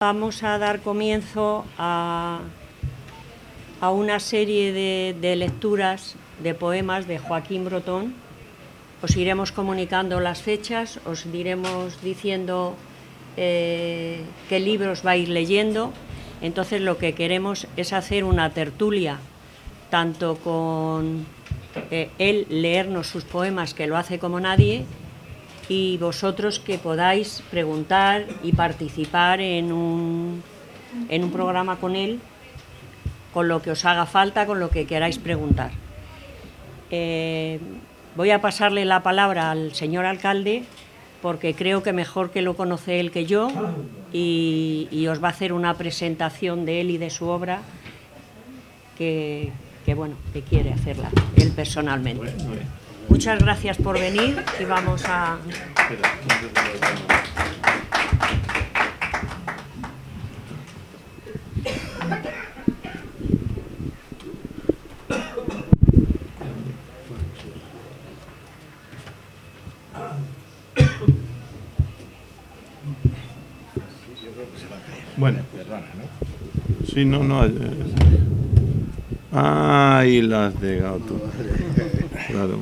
Vamos a dar comienzo a una serie de lecturas de poemas de Joaquín Bretón. Os iremos comunicando las fechas, os iremos diciendo qué libros vais leyendo. Entonces lo que queremos es hacer una tertulia, tanto con él leernos sus poemas, que lo hace como nadie, y vosotros que podáis preguntar y participar en un programa con él, con lo que os haga falta, con lo que queráis preguntar. Voy a pasarle la palabra al señor alcalde, porque creo que mejor que lo conoce él que yo, y os va a hacer una presentación de él y de su obra que quiere hacerla él personalmente. Muchas gracias por venir y vamos a... Bueno, sí, no. Ay, las de gato. Claro.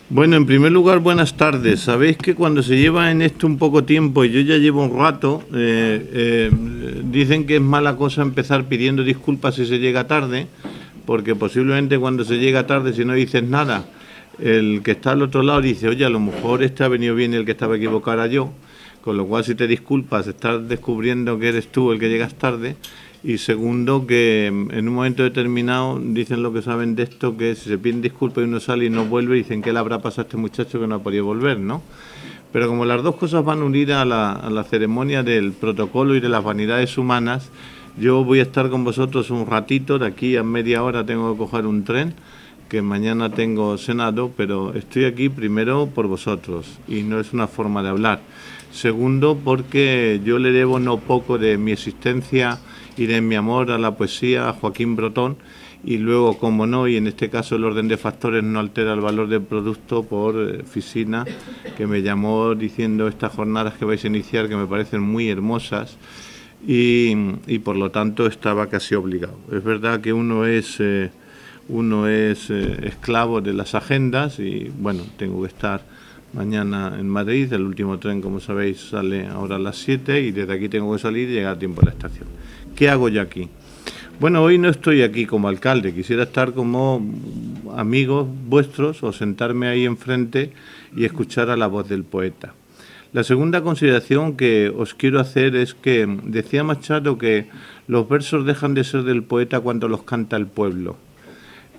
Bueno, en primer lugar, buenas tardes. Sabéis que cuando se lleva en esto un poco tiempo, y yo ya llevo un rato, dicen que es mala cosa empezar pidiendo disculpas si se llega tarde, porque posiblemente cuando se llega tarde, si no dices nada, el que está al otro lado dice, oye, a lo mejor ha venido bien y el que estaba equivocado era yo, con lo cual si te disculpas estás descubriendo que eres tú el que llegas tarde. Y segundo, que en un momento determinado dicen lo que saben de esto, que si se piden disculpas y uno sale y no vuelve, dicen que le habrá pasado a este muchacho que no ha podido volver, ¿no? Pero como las dos cosas van unidas a la ceremonia del protocolo y de las vanidades humanas, yo voy a estar con vosotros un ratito. De aquí a media hora tengo que coger un tren, que mañana tengo Senado, pero estoy aquí primero por vosotros y no es una forma de hablar. Segundo, porque yo le debo no poco de mi existencia y de mi amor a la poesía a Joaquín Bretón, y luego, como no, y en este caso el orden de factores no altera el valor del producto, por Fisina, que me llamó diciendo estas jornadas que vais a iniciar, que me parecen muy hermosas, y por lo tanto estaba casi obligado. Es verdad que uno es esclavo de las agendas y, bueno, tengo que estar mañana en Madrid. El último tren, como sabéis, sale ahora a las 7 y desde aquí tengo que salir y llegar a tiempo a la estación. ¿Qué hago yo aquí? Bueno, hoy no estoy aquí como alcalde, quisiera estar como amigos vuestros o sentarme ahí enfrente y escuchar a la voz del poeta. La segunda consideración que os quiero hacer es que decía Machado que los versos dejan de ser del poeta cuando los canta el pueblo.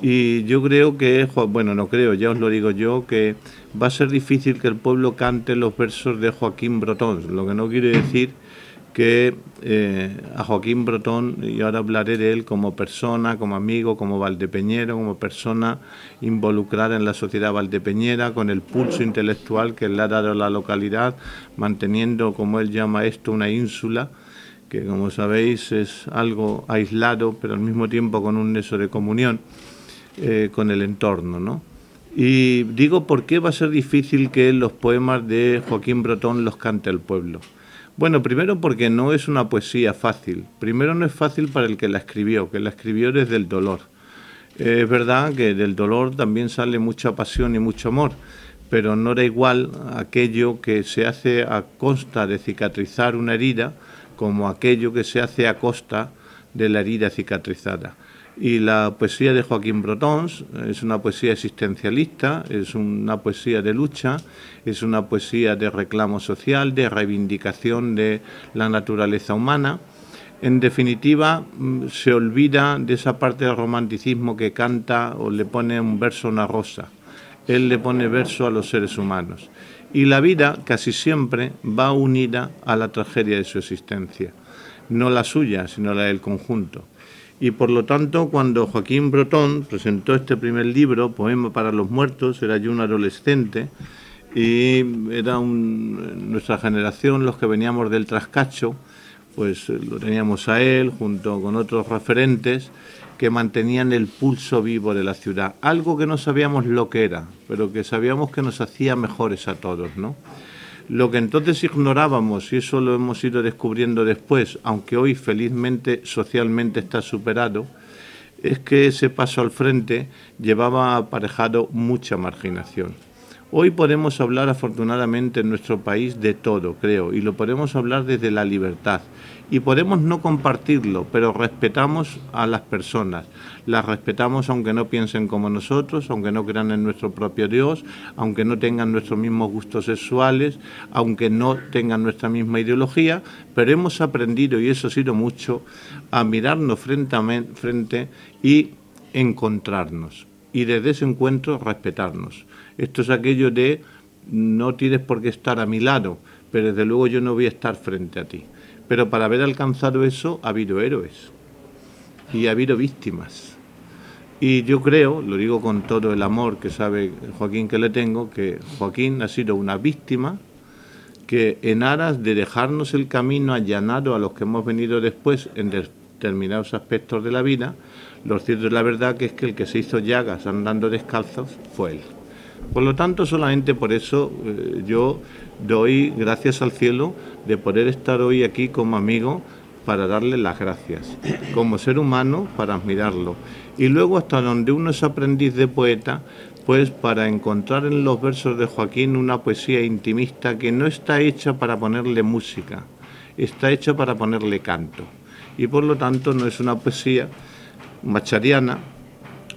Y yo creo que, bueno, no creo, ya os lo digo yo, que va a ser difícil que el pueblo cante los versos de Joaquín Bretón, lo que no quiere decir que a Joaquín Bretón, y ahora hablaré de él como persona, como amigo, como valdepeñero, como persona involucrada en la sociedad valdepeñera, con el pulso intelectual que le ha dado a la localidad, manteniendo, como él llama esto, una ínsula, que como sabéis es algo aislado, pero al mismo tiempo con un nexo de comunión con el entorno, ¿no? Y digo, ¿por qué va a ser difícil que los poemas de Joaquín Bretón los cante el pueblo? Bueno, primero porque no es una poesía fácil. Primero, no es fácil para el que la escribió desde el dolor. Es verdad que del dolor también sale mucha pasión y mucho amor, pero no era igual aquello que se hace a costa de cicatrizar una herida como aquello que se hace a costa de la herida cicatrizada. Y la poesía de Joaquín Bretón es una poesía existencialista, es una poesía de lucha, es una poesía de reclamo social, de reivindicación de la naturaleza humana. En definitiva, se olvida de esa parte del romanticismo que canta o le pone un verso a una rosa. Él le pone verso a los seres humanos. Y la vida casi siempre va unida a la tragedia de su existencia. No la suya, sino la del conjunto. Y por lo tanto, cuando Joaquín Bretón presentó este primer libro, Poema para los Muertos, era yo un adolescente y era nuestra generación, los que veníamos del Trascacho, pues lo teníamos a él junto con otros referentes que mantenían el pulso vivo de la ciudad, algo que no sabíamos lo que era, pero que sabíamos que nos hacía mejores a todos, ¿no? Lo que entonces ignorábamos, y eso lo hemos ido descubriendo después, aunque hoy felizmente socialmente está superado, es que ese paso al frente llevaba aparejado mucha marginación. Hoy podemos hablar afortunadamente en nuestro país de todo, creo, y lo podemos hablar desde la libertad. Y podemos no compartirlo, pero respetamos a las personas. Las respetamos aunque no piensen como nosotros, aunque no crean en nuestro propio Dios, aunque no tengan nuestros mismos gustos sexuales, aunque no tengan nuestra misma ideología, pero hemos aprendido, y eso ha sido mucho, a mirarnos frente y encontrarnos. Y desde ese encuentro respetarnos. Esto es aquello de no tienes por qué estar a mi lado, pero desde luego yo no voy a estar frente a ti. Pero para haber alcanzado eso ha habido héroes y ha habido víctimas. Y yo creo, lo digo con todo el amor que sabe Joaquín que le tengo, que Joaquín ha sido una víctima que en aras de dejarnos el camino allanado a los que hemos venido después en determinados aspectos de la vida, lo cierto es la verdad que es que el que se hizo llagas andando descalzos fue él. Por lo tanto, solamente por eso yo doy gracias al cielo de poder estar hoy aquí como amigo para darle las gracias, como ser humano para admirarlo, y luego hasta donde uno es aprendiz de poeta, pues para encontrar en los versos de Joaquín una poesía intimista que no está hecha para ponerle música, está hecha para ponerle canto, y por lo tanto no es una poesía machariana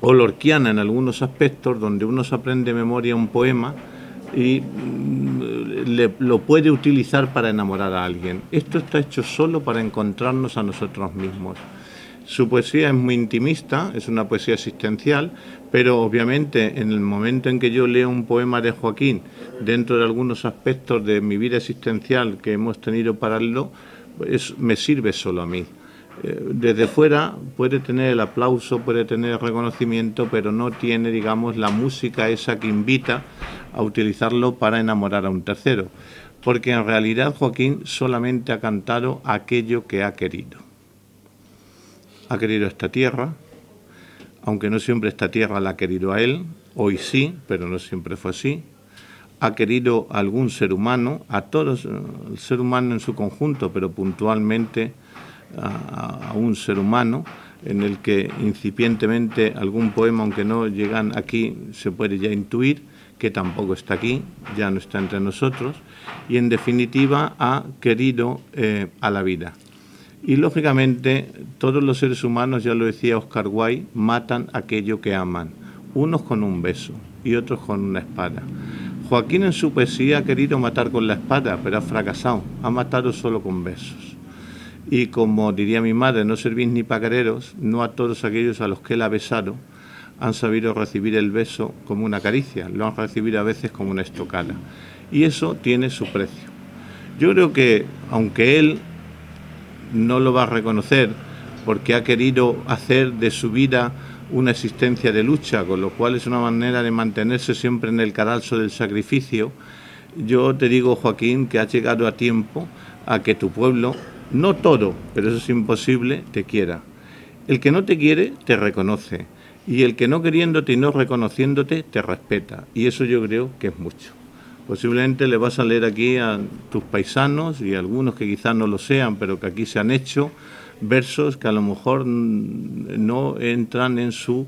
o lorquiana en algunos aspectos, donde uno se aprende de memoria un poema y lo puede utilizar para enamorar a alguien. Esto está hecho solo para encontrarnos a nosotros mismos. Su poesía es muy intimista, es una poesía existencial, pero obviamente en el momento en que yo leo un poema de Joaquín, dentro de algunos aspectos de mi vida existencial que hemos tenido para él, pues me sirve solo a mí. Desde fuera puede tener el aplauso, puede tener el reconocimiento, pero no tiene, digamos, la música esa que invita a utilizarlo para enamorar a un tercero, porque en realidad Joaquín solamente ha cantado aquello que ha querido. Ha querido esta tierra, aunque no siempre esta tierra la ha querido a él, hoy sí, pero no siempre fue así. Ha querido a algún ser humano, a todos, el ser humano en su conjunto, pero puntualmente a un ser humano, en el que incipientemente algún poema, aunque no llegan aquí, se puede ya intuir que tampoco está aquí, ya no está entre nosotros, y en definitiva ha querido a la vida. Y lógicamente todos los seres humanos, ya lo decía Oscar Wilde, matan aquello que aman, unos con un beso y otros con una espada. Joaquín en su poesía ha querido matar con la espada, pero ha fracasado, ha matado solo con besos. Y como diría mi madre, no servís ni pacareros, no a todos aquellos a los que él ha besado han sabido recibir el beso como una caricia, lo han recibido a veces como una estocada. Y eso tiene su precio. Yo creo que, aunque él no lo va a reconocer, porque ha querido hacer de su vida una existencia de lucha, con lo cual es una manera de mantenerse siempre en el cadalso del sacrificio, yo te digo, Joaquín, que has llegado a tiempo a que tu pueblo, no todo, pero eso es imposible, te quiera. El que no te quiere, te reconoce. Y el que no queriéndote y no reconociéndote, te respeta. Y eso yo creo que es mucho. Posiblemente le vas a leer aquí a tus paisanos y a algunos que quizás no lo sean, pero que aquí se han hecho versos que a lo mejor no entran en su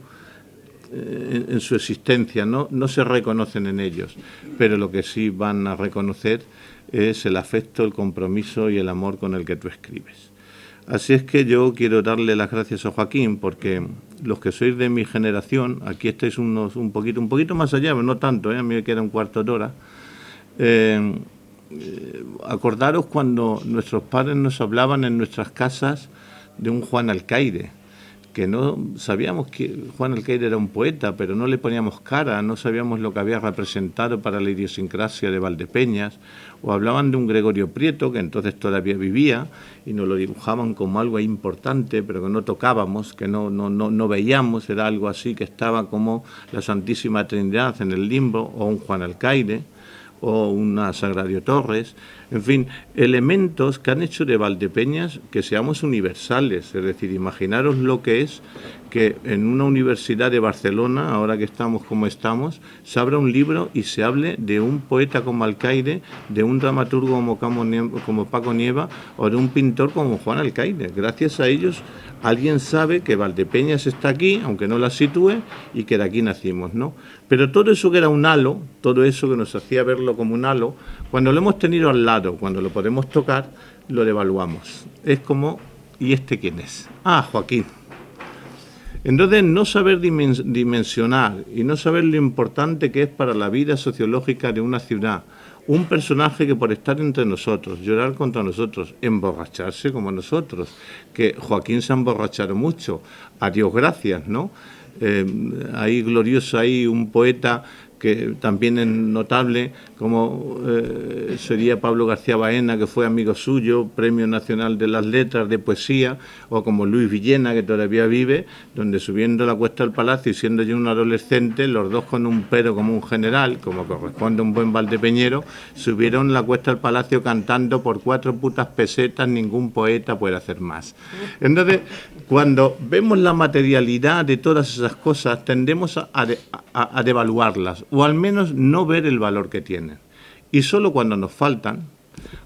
existencia, no se reconocen en ellos. Pero lo que sí van a reconocer es el afecto, el compromiso y el amor con el que tú escribes. Así es que yo quiero darle las gracias a Joaquín, porque los que sois de mi generación, aquí estáis un poquito más allá, pero no tanto, a mí me queda un cuarto de hora. Acordaros cuando nuestros padres nos hablaban en nuestras casas de un Juan Alcaide, que no sabíamos que Juan Alcaide era un poeta, pero no le poníamos cara, no sabíamos lo que había representado para la idiosincrasia de Valdepeñas, o hablaban de un Gregorio Prieto, que entonces todavía vivía, y nos lo dibujaban como algo importante, pero que no tocábamos, que no veíamos, era algo así que estaba como la Santísima Trinidad en el limbo, o un Juan Alcaide, o una Sagrario Torres. En fin, elementos que han hecho de Valdepeñas que seamos universales. Es decir, imaginaros lo que es que en una universidad de Barcelona, ahora que estamos como estamos, se abra un libro y se hable de un poeta como Alcaide, de un dramaturgo como Paco Nieva o de un pintor como Juan Alcaide. Gracias a ellos alguien sabe que Valdepeñas está aquí, aunque no la sitúe, y que de aquí nacimos, ¿no? Pero todo eso que era un halo, todo eso que nos hacía verlo como un halo, cuando lo hemos tenido al lado, cuando lo podemos tocar, lo devaluamos. Es como, ¿y este quién es? Ah, Joaquín. Entonces, no saber dimensionar y no saber lo importante que es para la vida sociológica de una ciudad, un personaje que por estar entre nosotros, llorar contra nosotros, emborracharse como nosotros, que Joaquín se ha emborrachado mucho, a Dios gracias, ¿no? Hay glorioso, hay un poeta que también es notable, como sería Pablo García Baena, que fue amigo suyo, Premio Nacional de las Letras de Poesía, o como Luis Villena, que todavía vive, donde subiendo la cuesta del Palacio y siendo yo un adolescente, los dos con un pero como un general, como corresponde a un buen valdepeñero, subieron la cuesta del Palacio cantando por 4 putas pesetas, ningún poeta puede hacer más. Entonces, cuando vemos la materialidad de todas esas cosas, tendemos a devaluarlas, o al menos no ver el valor que tienen. Y solo cuando nos faltan,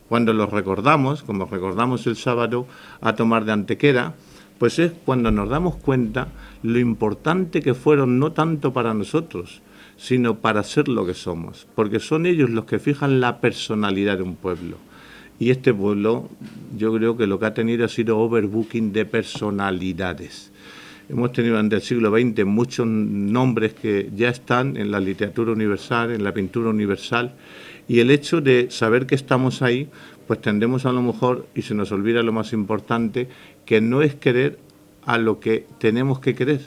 cuando los recordamos, como recordamos el sábado a Tomás de Antequera, pues es cuando nos damos cuenta lo importante que fueron no tanto para nosotros, sino para ser lo que somos, porque son ellos los que fijan la personalidad de un pueblo. Y este pueblo, yo creo que lo que ha tenido ha sido overbooking de personalidades. Hemos tenido durante el siglo XX muchos nombres que ya están en la literatura universal, en la pintura universal, y el hecho de saber que estamos ahí, pues tendemos a lo mejor, y se nos olvida lo más importante, que no es querer a lo que tenemos que querer,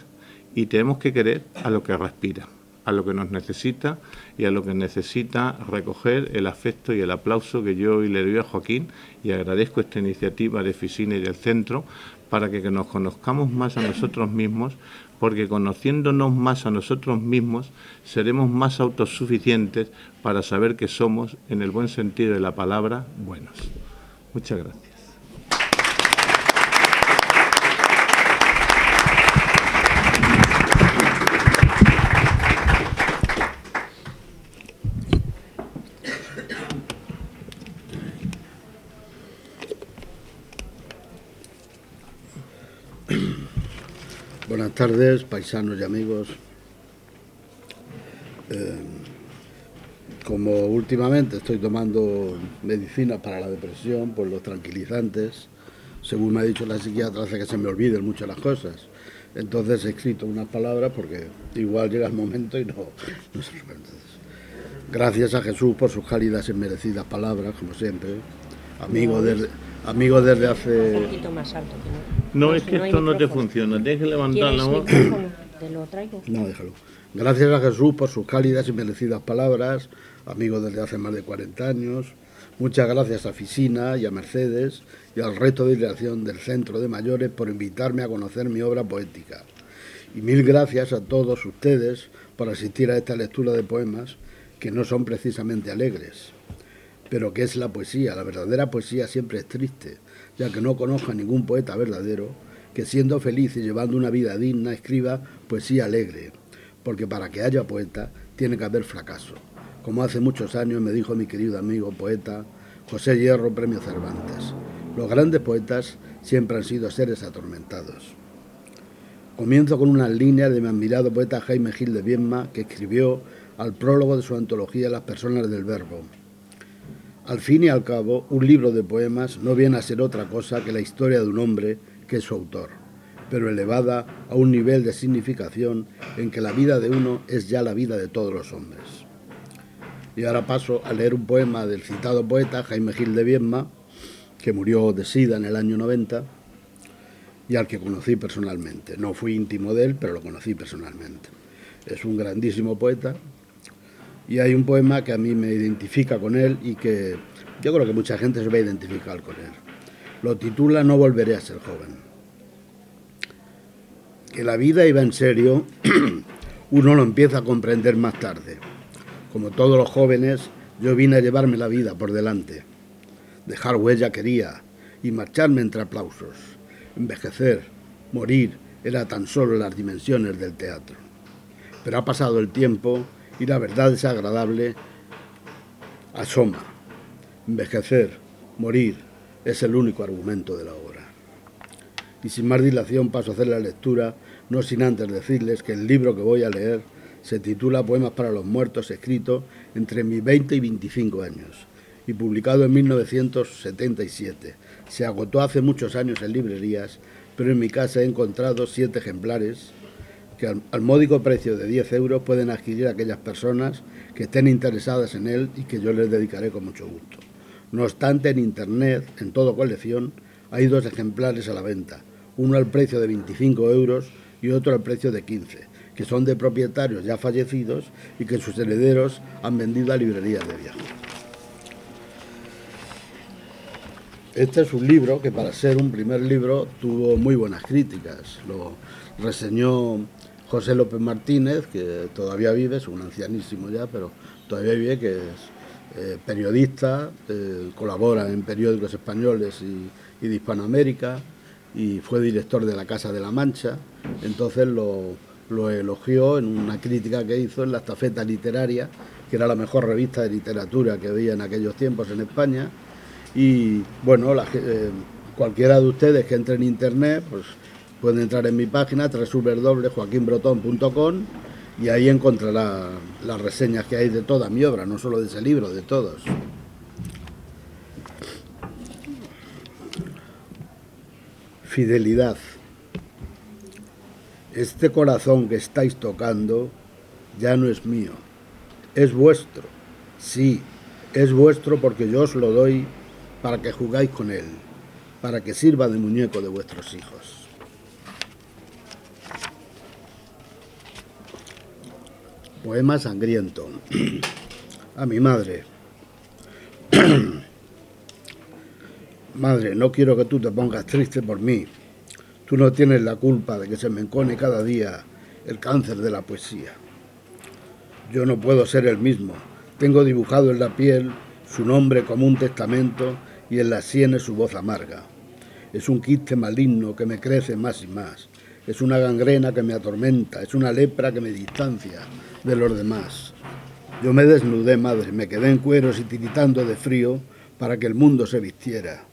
y tenemos que querer a lo que respira, a lo que nos necesita y a lo que necesita recoger el afecto y el aplauso que yo hoy le doy a Joaquín, y agradezco esta iniciativa de Ficina y del Centro para que nos conozcamos más a nosotros mismos, porque conociéndonos más a nosotros mismos seremos más autosuficientes para saber que somos, en el buen sentido de la palabra, buenos. Muchas gracias. Buenas tardes, paisanos y amigos. Como últimamente estoy tomando medicinas para la depresión, pues los tranquilizantes, según me ha dicho la psiquiatra, hace que se me olviden mucho las cosas. Entonces he escrito unas palabras porque igual llega el momento y no se lo entonces, gracias a Jesús por sus cálidas y merecidas palabras, como siempre. Amigo desde hace... Un poquito más alto. No, es que esto no te funciona, tienes que levantar la voz. ¿Te lo traigo? No, déjalo. Gracias a Jesús por sus cálidas y merecidas palabras, amigo desde hace más de 40 años. Muchas gracias a Ficina y a Mercedes y al resto de dirección del Centro de Mayores por invitarme a conocer mi obra poética. Y mil gracias a todos ustedes por asistir a esta lectura de poemas que no son precisamente alegres. Pero ¿qué es la poesía? La verdadera poesía siempre es triste, ya que no conozco a ningún poeta verdadero que, siendo feliz y llevando una vida digna, escriba poesía alegre, porque para que haya poeta tiene que haber fracaso, como hace muchos años me dijo mi querido amigo poeta José Hierro, Premio Cervantes. Los grandes poetas siempre han sido seres atormentados. Comienzo con unas líneas de mi admirado poeta Jaime Gil de Viedma, que escribió al prólogo de su antología Las personas del verbo. Al fin y al cabo, un libro de poemas no viene a ser otra cosa que la historia de un hombre que es su autor, pero elevada a un nivel de significación en que la vida de uno es ya la vida de todos los hombres. Y ahora paso a leer un poema del citado poeta Jaime Gil de Viedma, que murió de sida en el año 90, y al que conocí personalmente. No fui íntimo de él, pero lo conocí personalmente. Es un grandísimo poeta, y hay un poema que a mí me identifica con él y que yo creo que mucha gente se va a identificar con él. Lo titula No volveré a ser joven. Que la vida iba en serio, uno lo empieza a comprender más tarde. Como todos los jóvenes, yo vine a llevarme la vida por delante. Dejar huella quería y marcharme entre aplausos. Envejecer, morir, era tan solo las dimensiones del teatro. Pero ha pasado el tiempo y la verdad desagradable asoma. Envejecer, morir, es el único argumento de la obra. Y sin más dilación paso a hacer la lectura, no sin antes decirles que el libro que voy a leer se titula Poemas para los muertos, escrito entre mis 20 y 25 años y publicado en 1977. Se agotó hace muchos años en librerías, pero en mi casa he encontrado 7 ejemplares que al módico precio de 10 euros pueden adquirir aquellas personas que estén interesadas en él y que yo les dedicaré con mucho gusto. No obstante, en internet, en toda colección, hay 2 ejemplares a la venta, uno al precio de 25 euros y otro al precio de 15, que son de propietarios ya fallecidos y que sus herederos han vendido a librerías de viejo. Este es un libro que, para ser un primer libro, tuvo muy buenas críticas. Lo reseñó José López Martínez, que todavía vive, es un ancianísimo ya, pero todavía vive, que es periodista, colabora en periódicos españoles y de Hispanoamérica, y fue director de la Casa de la Mancha. Entonces lo elogió en una crítica que hizo en La Estafeta Literaria, que era la mejor revista de literatura que había en aquellos tiempos en España. Y bueno, cualquiera de ustedes que entre en internet, pues pueden entrar en mi página www.joaquinbroton.com y ahí encontrará las reseñas que hay de toda mi obra, no solo de ese libro, de todos. Fidelidad. Este corazón que estáis tocando ya no es mío, es vuestro. Sí, es vuestro porque yo os lo doy para que jugáis con él, para que sirva de muñeco de vuestros hijos. Poema sangriento. A mi madre. Madre, no quiero que tú te pongas triste por mí. Tú no tienes la culpa de que se me encone cada día el cáncer de la poesía. Yo no puedo ser el mismo. Tengo dibujado en la piel su nombre como un testamento y en las sienes su voz amarga. Es un quiste maligno que me crece más y más. Es una gangrena que me atormenta, es una lepra que me distancia de los demás. Yo me desnudé, madre, me quedé en cueros y tiritando de frío para que el mundo se vistiera.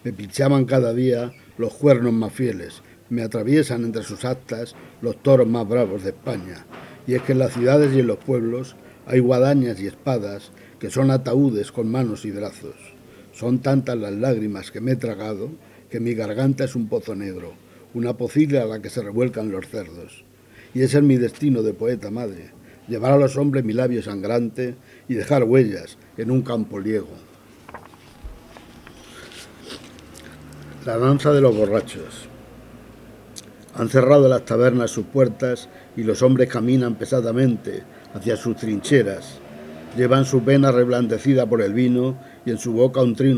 Me pinchaban cada día los cuernos más fieles, me atraviesan entre sus astas los toros más bravos de España. Y es que en las ciudades y en los pueblos hay guadañas y espadas que son ataúdes con manos y brazos. Son tantas las lágrimas que me he tragado que mi garganta es un pozo negro, una pocilga a la que se revuelcan los cerdos. Y ese es mi destino de poeta, madre, llevar a los hombres mi labio sangrante y dejar huellas en un campo liego. La danza de los borrachos. Han cerrado las tabernas sus puertas y los hombres caminan pesadamente hacia sus trincheras. Llevan su pena reblandecida por el vino y en su boca un trino